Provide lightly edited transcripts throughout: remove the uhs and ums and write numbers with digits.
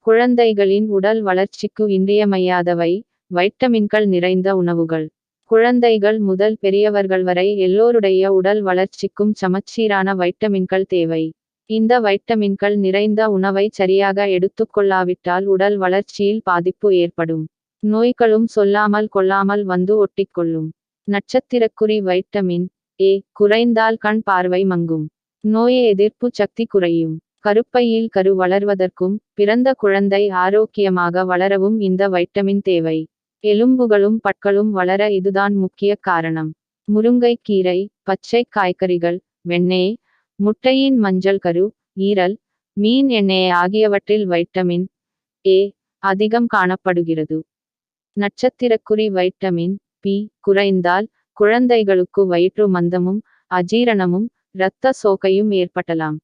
குழந்தைகளின் உடல் வளர்ச்சிக்கு இன்றியமையாதவை வைட்டமின்கள் நிறைந்த உணவுகள். குழந்தைகள் முதல் பெரியவர்கள் வரை எல்லோருடைய உடல் வளர்ச்சிக்கும் சமச்சீரான வைட்டமின்கள் தேவை. இந்த வைட்டமின்கள் நிறைந்த உணவை சரியாக எடுத்துக்கொள்ளாவிட்டால் உடல் வளர்ச்சியில் பாதிப்பு ஏற்படும். நோய்களும் சொல்லாமல் கொள்ளாமல் வந்து ஒட்டிக்கொள்ளும். நட்சத்திரக்குறி வைட்டமின் ஏ குறைந்தால் கண் பார்வை மங்கும். நோய் எதிர்ப்பு சக்தி குறையும். கருப்பையில் கரு வளர்வதற்கும் பிறந்த குழந்தை ஆரோக்கியமாக வளரவும் இந்த வைட்டமின் தேவை. எலும்புகளும் பற்களும் வளர இதுதான் முக்கிய காரணம். முருங்கைக்கீரை, பச்சை காய்கறிகள், வெண்ணெய், முட்டையின் மஞ்சள் கரு, ஈரல், மீன் எண்ணெய் ஆகியவற்றில் வைட்டமின் ஏ அதிகம் காணப்படுகிறது. நட்சத்திரக்குறி வைட்டமின் பி குறைந்தால் குழந்தைகளுக்கு வயிற்று மந்தமும் அஜீரணமும் இரத்த சோகையும் ஏற்படலாம்.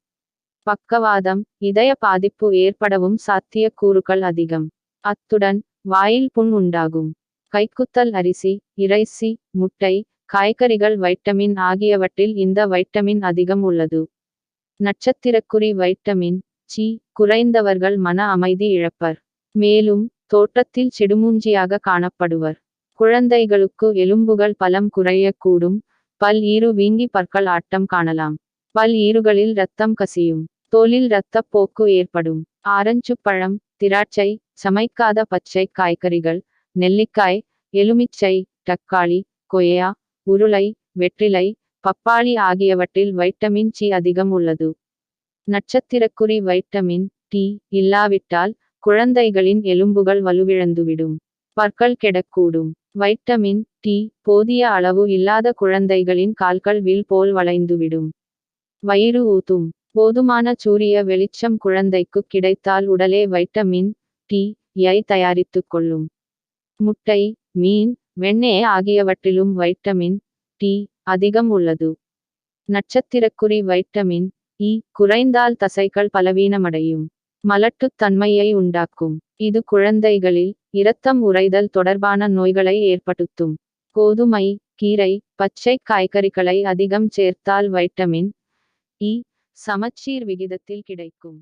பக்கவாதம், இதய பாதிப்பு ஏற்படவும் சாத்தியக்கூறுகள் அதிகம். அத்துடன் வாயில் புண் உண்டாகும். கைக்குத்தல் அரிசி, இறைச்சி, முட்டை, காய்கறிகள் வைட்டமின் ஆகியவற்றில் இந்த வைட்டமின் அதிகம் உள்ளது. நட்சத்திரக்குறி வைட்டமின் சி குறைந்தவர்கள் மன அமைதி இழப்பர். மேலும் தோற்றத்தில் சிடுமூஞ்சியாக காணப்படுவர். குழந்தைகளுக்கு எலும்புகள் பலம் குறையக்கூடும். பல் ஈறு வீங்கி பற்கள் ஆட்டம் காணலாம். பல் ஈறுகளில் இரத்தம் கசியும். தோலில் இரத்தப் போக்கு ஏற்படும். ஆரஞ்சு பழம், திராட்சை, சமைக்காத பச்சை காய்கறிகள், நெல்லிக்காய், எலுமிச்சை, தக்காளி, கொய்யா, உருளை, வெற்றிலை, பப்பாளி ஆகியவற்றில் வைட்டமின் சி அதிகம் உள்ளது. நட்சத்திரக்குறி வைட்டமின் டி இல்லாவிட்டால் குழந்தைகளின் எலும்புகள் வலுவிழந்துவிடும். பற்கள் கெடக்கூடும். வைட்டமின் டி போதிய அளவு இல்லாத குழந்தைகளின் கால்கள் வில் போல் வளைந்துவிடும். வயிறு ஊதும். போதுமான சூரிய வெளிச்சம் குழந்தைக்கு கிடைத்தால் உடலே வைட்டமின் டி யை தயாரித்துக் கொள்ளும். முட்டை, மீன், வெண்ணெய் ஆகியவற்றிலும் வைட்டமின் டி அதிகம் உள்ளது. நட்சத்திரக்குறி வைட்டமின் இ குறைந்தால் தசைகள் பலவீனமடையும். மலட்டுத் தன்மையை உண்டாக்கும். இது குழந்தைகளில் இரத்தம் உறைதல் தொடர்பான நோய்களை ஏற்படுத்தும். கோதுமை, கீரை, பச்சை காய்கறிகளை அதிகம் சேர்த்தால் வைட்டமின் இ சமச்சீர் விகிதத்தில் கிடைக்கும்.